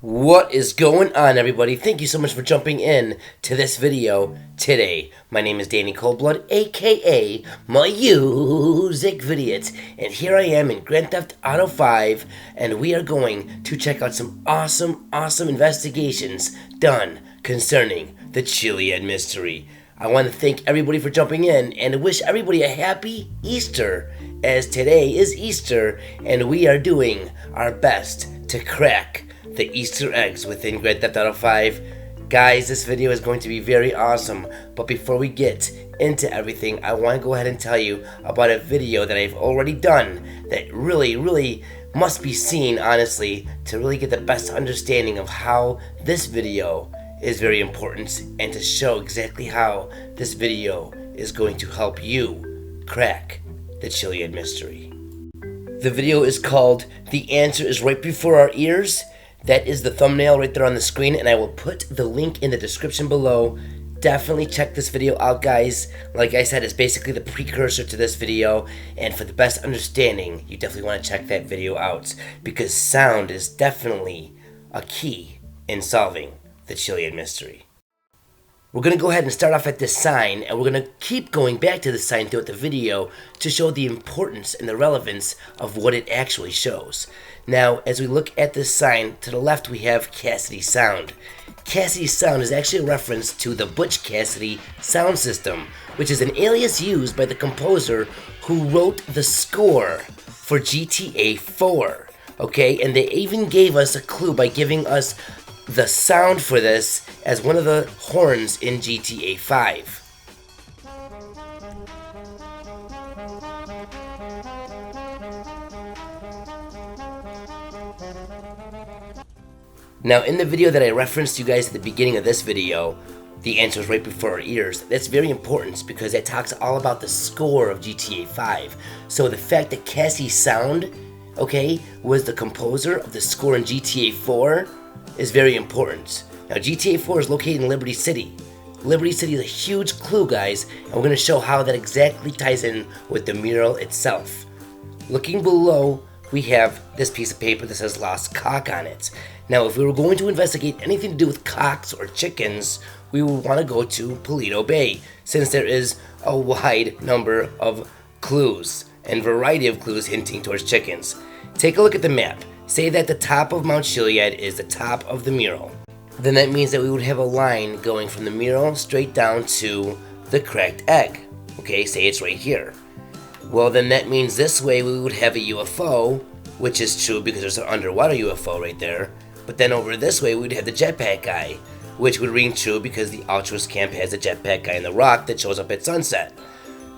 What is going on, everybody? Thank you so much for jumping in to this video today. My name is Danny ColdBlood, aka MusicVidiot, and here I am in Grand Theft Auto 5, and we are going to check out some awesome investigations done concerning the Chiliad Mystery. I want to thank everybody for jumping in and wish everybody a happy Easter, as today is Easter, and we are doing our best to crack the Easter eggs within Grand Theft Auto 5. Guys, this video is going to be very awesome, but before we get into everything, I want to go ahead and tell you about a video that I've already done that really must be seen, honestly, to really get the best understanding of how this video is very important and to show exactly how this video is going to help you crack the Chiliad Mystery. The video is called "The Answer is Right Before Our Ears." That is the thumbnail right there on the screen, and I will put the link in the description below. Definitely check this video out, guys. Like I said, it's basically the precursor to this video, and for the best understanding, you definitely want to check that video out, because sound is definitely a key in solving the Chiliad Mystery. We're going to go ahead and start off at this sign, and we're going to keep going back to the sign throughout the video to show the importance and the relevance of what it actually shows. Now, as we look at this sign, to the left we have Cassidy Sound. Cassidy Sound is actually a reference to the Butch Cassidy sound system, which is an alias used by the composer who wrote the score for GTA 4. Okay, and they even gave us a clue by giving us the sound for this as one of the horns in GTA 5. Now, in the video that I referenced you guys at the beginning of this video, "The Answer is Right Before Our Ears," that's very important because that talks all about the score of GTA 5. So the fact that Cassie Sound, okay, was the composer of the score in GTA 4 is very important. Now, GTA 4 is located in Liberty City. Liberty City is a huge clue, guys, and we're going to show how that exactly ties in with the mural itself. Looking below, we have this piece of paper that says "Lost Cock" on it. Now, if we were going to investigate anything to do with cocks or chickens, we would want to go to Paleto Bay, since there is a wide number of clues and variety of clues hinting towards chickens. Take a look at the map. Say that the top of Mount Chiliad is the top of the mural. Then that means that we would have a line going from the mural straight down to the cracked egg. Okay, say it's right here. Well, then that means this way we would have a UFO, which is true because there's an underwater UFO right there. But then over this way we'd have the jetpack guy, which would ring true because the Altruist camp has a jetpack guy in the rock that shows up at sunset.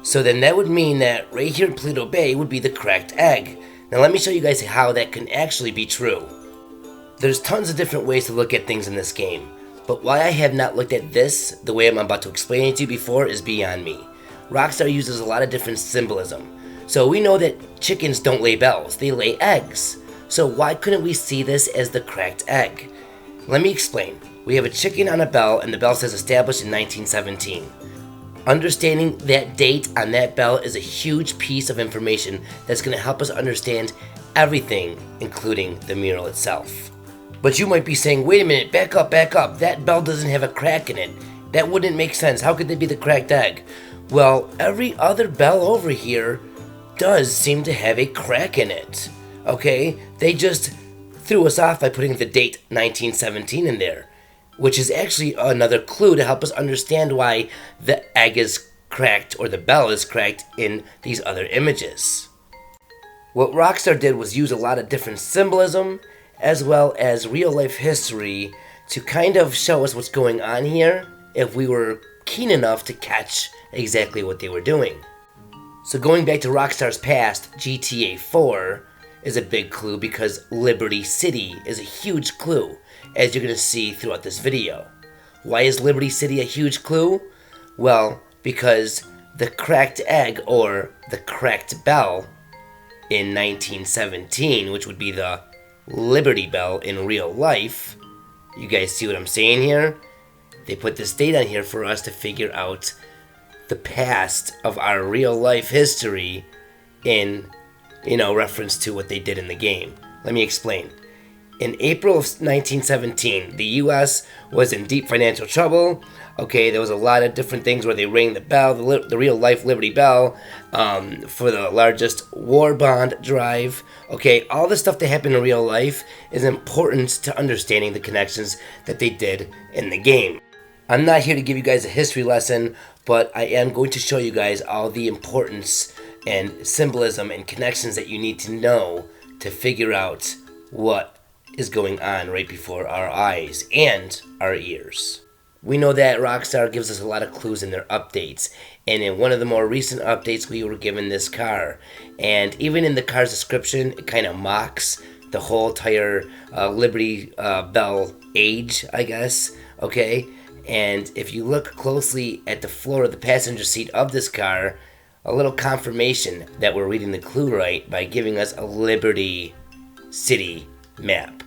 So then that would mean that right here in Paleto Bay would be the cracked egg. Now let me show you guys how that can actually be true. There's tons of different ways to look at things in this game, but why I have not looked at this the way I'm about to explain it to you before is beyond me. Rockstar uses a lot of different symbolism. So we know that chickens don't lay bells, they lay eggs. So why couldn't we see this as the cracked egg? Let me explain. We have a chicken on a bell, and the bell says established in 1917. Understanding that date on that bell is a huge piece of information that's going to help us understand everything, including the mural itself. But you might be saying, wait a minute, back up, that bell doesn't have a crack in it. That wouldn't make sense. How could they be the cracked egg? Well, every other bell over here does seem to have a crack in it. Okay, they just threw us off by putting the date 1917 in there, which is actually another clue to help us understand why the egg is cracked or the bell is cracked in these other images. What Rockstar did was use a lot of different symbolism as well as real life history to kind of show us what's going on here if we were keen enough to catch exactly what they were doing. So going back to Rockstar's past, GTA 4 is a big clue because Liberty City is a huge clue, as you're going to see throughout this video. Why is Liberty City a huge clue? Well, because the cracked egg or the cracked bell in 1917, which would be the Liberty Bell in real life, you guys see what I'm saying here? They put this date on here for us to figure out the past of our real life history in reference to what they did in the game. Let me explain. In April of 1917, the U.S. was in deep financial trouble. Okay, there was a lot of different things where they rang the bell, the real-life Liberty Bell, for the largest war bond drive. Okay, all the stuff that happened in real life is important to understanding the connections that they did in the game. I'm not here to give you guys a history lesson, but I am going to show you guys all the importance and symbolism and connections that you need to know to figure out what is going on right before our eyes and our ears. We know that Rockstar gives us a lot of clues in their updates, and in one of the more recent updates we were given this car, and even in the car's description it kind of mocks the whole entire Liberty Bell age, I guess, okay? And if you look closely at the floor of the passenger seat of this car, a little confirmation that we're reading the clue right by giving us a Liberty City map.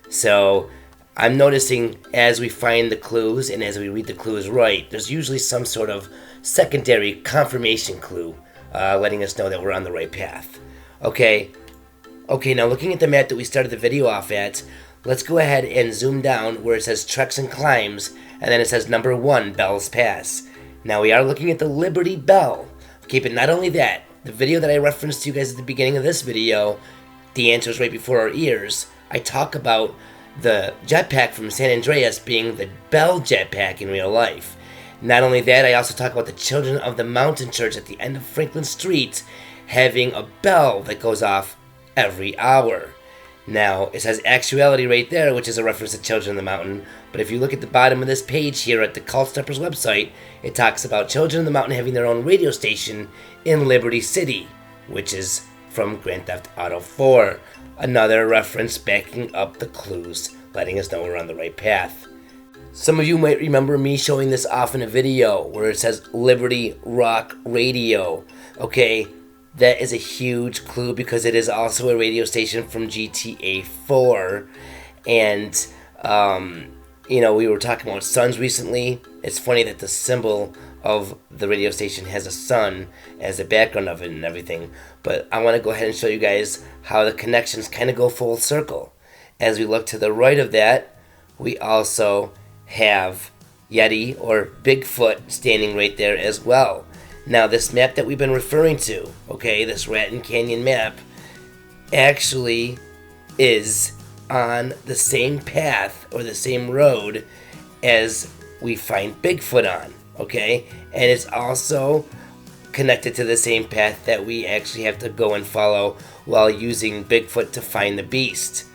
So I'm noticing as we find the clues and as we read the clues right, there's usually some sort of secondary confirmation clue letting us know that we're on the right path. Okay, now looking at the map that we started the video off at, let's go ahead and zoom down where it says Treks and Climbs, and then it says number 1, Bell's Pass. Now we are looking at the Liberty Bell. Okay, but not only that, the video that I referenced to you guys at the beginning of this video, the answers right before our ears, I talk about the jetpack from San Andreas being the Bell jetpack in real life. Not only that, I also talk about the Children of the Mountain Church at the end of Franklin Street having a bell that goes off every hour. Now, it says actuality right there, which is a reference to Children of the Mountain, but if you look at the bottom of this page here at the Cult Steppers website, it talks about Children of the Mountain having their own radio station in Liberty City, which is from Grand Theft Auto 4. Another reference backing up the clues, letting us know we're on the right path. Some of you might remember me showing this off in a video where it says Liberty Rock Radio. Okay, that is a huge clue because it is also a radio station from GTA 4. And, we were talking about suns recently. It's funny that the symbol of the radio station has a sun as the background of it and everything. But I want to go ahead and show you guys how the connections kind of go full circle. As we look to the right of that, we also have Yeti or Bigfoot standing right there as well. Now this map that we've been referring to, okay, this Raton Canyon map, actually is on the same path or the same road as we find Bigfoot on, okay? And it's also connected to the same path that we actually have to go and follow while using Bigfoot to find the beast.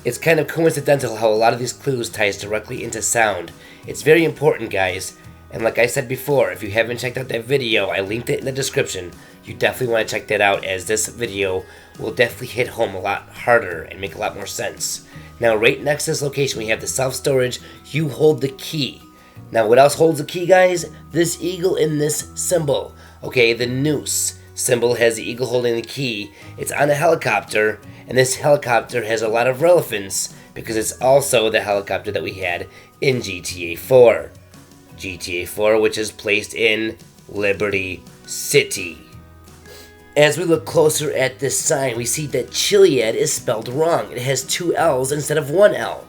It's kind of coincidental how a lot of these clues ties directly into sound. It's very important, guys. And like I said before, if you haven't checked out that video, I linked it in the description. You definitely want to check that out, as this video will definitely hit home a lot harder and make a lot more sense. Now, right next to this location, we have the self-storage. You hold the key. Now, what else holds the key, guys? This eagle in this symbol. Okay, the noose symbol has the eagle holding the key. It's on a helicopter, and this helicopter has a lot of relevance because it's also the helicopter that we had in GTA 4. GTA 4, which is placed in Liberty City. As we look closer at this sign, we see that Chiliad is spelled wrong. It has 2 L's instead of 1 L.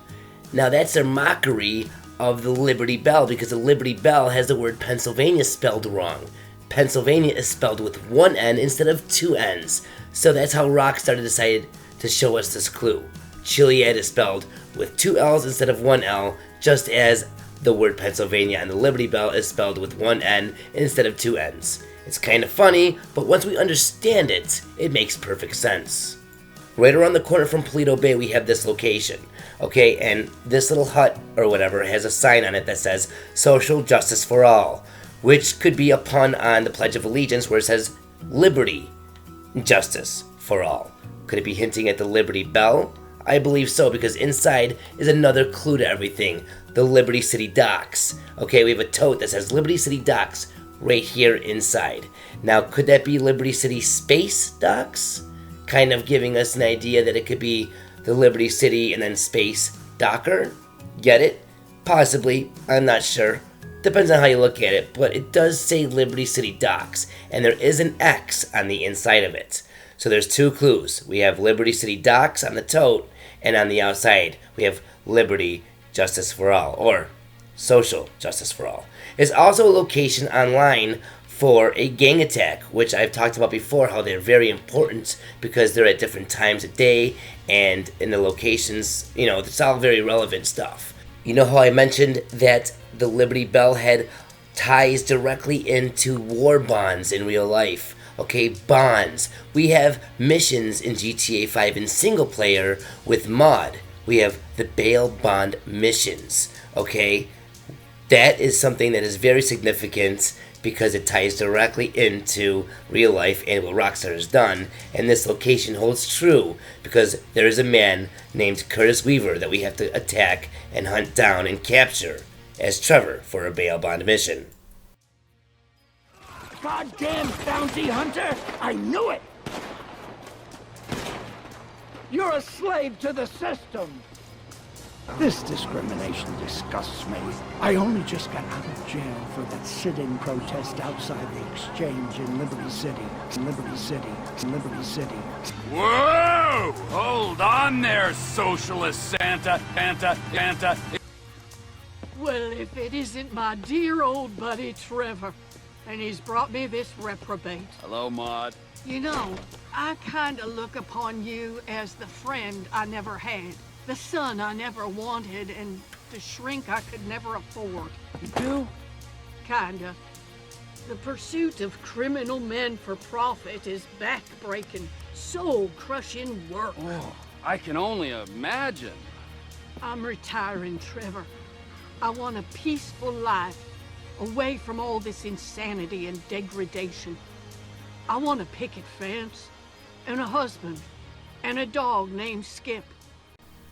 Now that's a mockery of the Liberty Bell, because the Liberty Bell has the word Pennsylvania spelled wrong. Pennsylvania is spelled with 1 N instead of 2 N's. So that's how Rockstar decided to show us this clue. Chiliad is spelled with 2 L's instead of 1 L, just as the word Pennsylvania and the Liberty Bell is spelled with 1 N instead of 2 N's. It's kind of funny, but once we understand it, it makes perfect sense. Right around the corner from Paleto Bay, we have this location, okay, and this little hut or whatever has a sign on it that says Social Justice for All, which could be a pun on the Pledge of Allegiance where it says Liberty Justice for All. Could it be hinting at the Liberty Bell? I believe so, because inside is another clue to everything. The Liberty City Docks. Okay, we have a tote that says Liberty City Docks right here inside. Now, could that be Liberty City Space Docks? Kind of giving us an idea that it could be the Liberty City and then Space Docker? Get it? Possibly. I'm not sure. Depends on how you look at it, but it does say Liberty City Docks, and there is an X on the inside of it. So there's 2 clues. We have Liberty City Docks on the tote, and on the outside we have liberty, justice for all, or social justice for all. It's also a location online for a gang attack, which I've talked about before, how they're very important because they're at different times of day and in the locations, you know, it's all very relevant stuff. You know how I mentioned that the Liberty Bell had ties directly into war bonds in real life? Okay, bonds. We have missions in GTA 5 in single player with mod. We have the bail bond missions, okay? That is something that is very significant because it ties directly into real life and what Rockstar has done. And this location holds true because there is a man named Curtis Weaver that we have to attack and hunt down and capture as Trevor for a bail bond mission. Goddamn bounty hunter! I knew it! You're a slave to the system! This discrimination disgusts me. I only just got out of jail for that sit-in protest outside the exchange in Liberty City. Liberty City. Liberty City. Whoa! Hold on there, socialist Santa. Well, if it isn't my dear old buddy Trevor, and he's brought me this reprobate. Hello, Maud. You know, I kinda look upon you as the friend I never had, the son I never wanted, and the shrink I could never afford. You do? Kinda. The pursuit of criminal men for profit is back-breaking, soul-crushing work. Oh, I can only imagine. I'm retiring, Trevor. I want a peaceful life, away from all this insanity and degradation. I want a picket fence, and a husband, and a dog named Skip.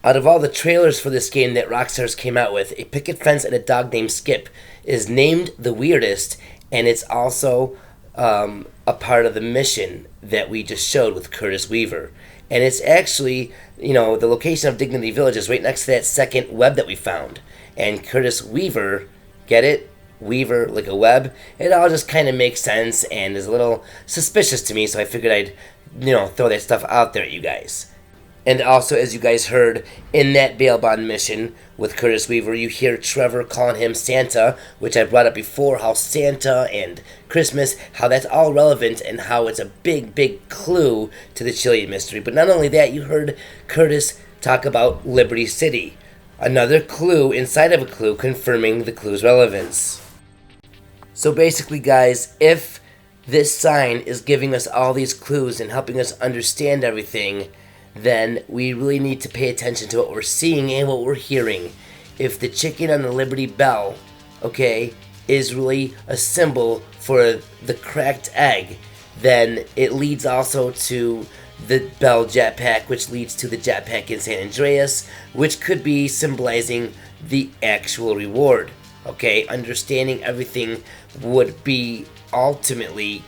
Out of all the trailers for this game that Rockstar's came out with, a picket fence and a dog named Skip is named the weirdest, and it's also a part of the mission that we just showed with Curtis Weaver. And it's actually, you know, the location of Dignity Village is right next to that second web that we found. And Curtis Weaver, get it? Weaver, like a web. It all just kind of makes sense and is a little suspicious to me, so I figured I'd, you know, throw that stuff out there at you guys. And also, as you guys heard, in that bail bond mission with Curtis Weaver, you hear Trevor calling him Santa, which I brought up before, how Santa and Christmas, how that's all relevant and how it's a big, big clue to the Chiliad Mystery. But not only that, you heard Curtis talk about Liberty City. Another clue inside of a clue confirming the clue's relevance. So basically, guys, if this sign is giving us all these clues and helping us understand everything, then we really need to pay attention to what we're seeing and what we're hearing. If the chicken on the Liberty Bell, okay, is really a symbol for the cracked egg, then it leads also to the Bell jetpack, which leads to the jetpack in San Andreas, which could be symbolizing the actual reward. Okay, understanding everything would be ultimately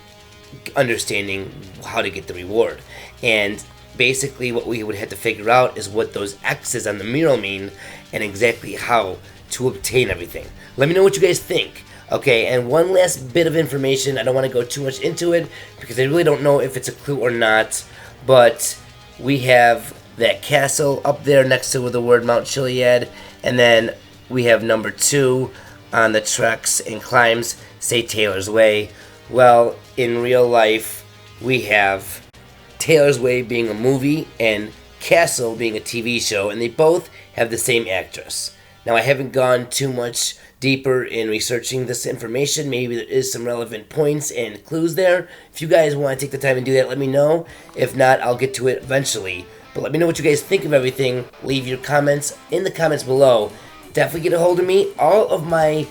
understanding how to get the reward. And basically what we would have to figure out is what those X's on the mural mean and exactly how to obtain everything. Let me know what you guys think. Okay, and one last bit of information. I don't want to go too much into it because I really don't know if it's a clue or not, but we have that castle up there next to the word Mount Chiliad, and then we have number 2 on the treks and climbs say Taylor's Way. Well, in real life, we have Taylor's Way being a movie and Castle being a TV show, and they both have the same actress. Now, I haven't gone too much deeper in researching this information. Maybe there is some relevant points and clues there. If you guys want to take the time and do that, let me know. If not, I'll get to it eventually. But let me know what you guys think of everything. Leave your comments in the comments below. Definitely get a hold of me. All of my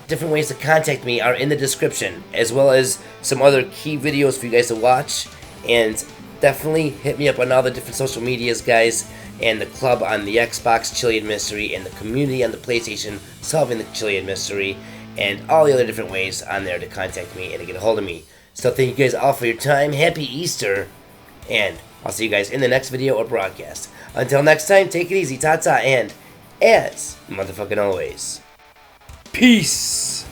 different ways to contact me are in the description, as well as some other key videos for you guys to watch. And definitely hit me up on all the different social medias, guys, and the club on the Xbox Chiliad Mystery, and the community on the PlayStation solving the Chiliad Mystery, and all the other different ways on there to contact me and to get a hold of me. So thank you guys all for your time. Happy Easter, and I'll see you guys in the next video or broadcast. Until next time, take it easy, ta-ta, and as motherfucking always, peace!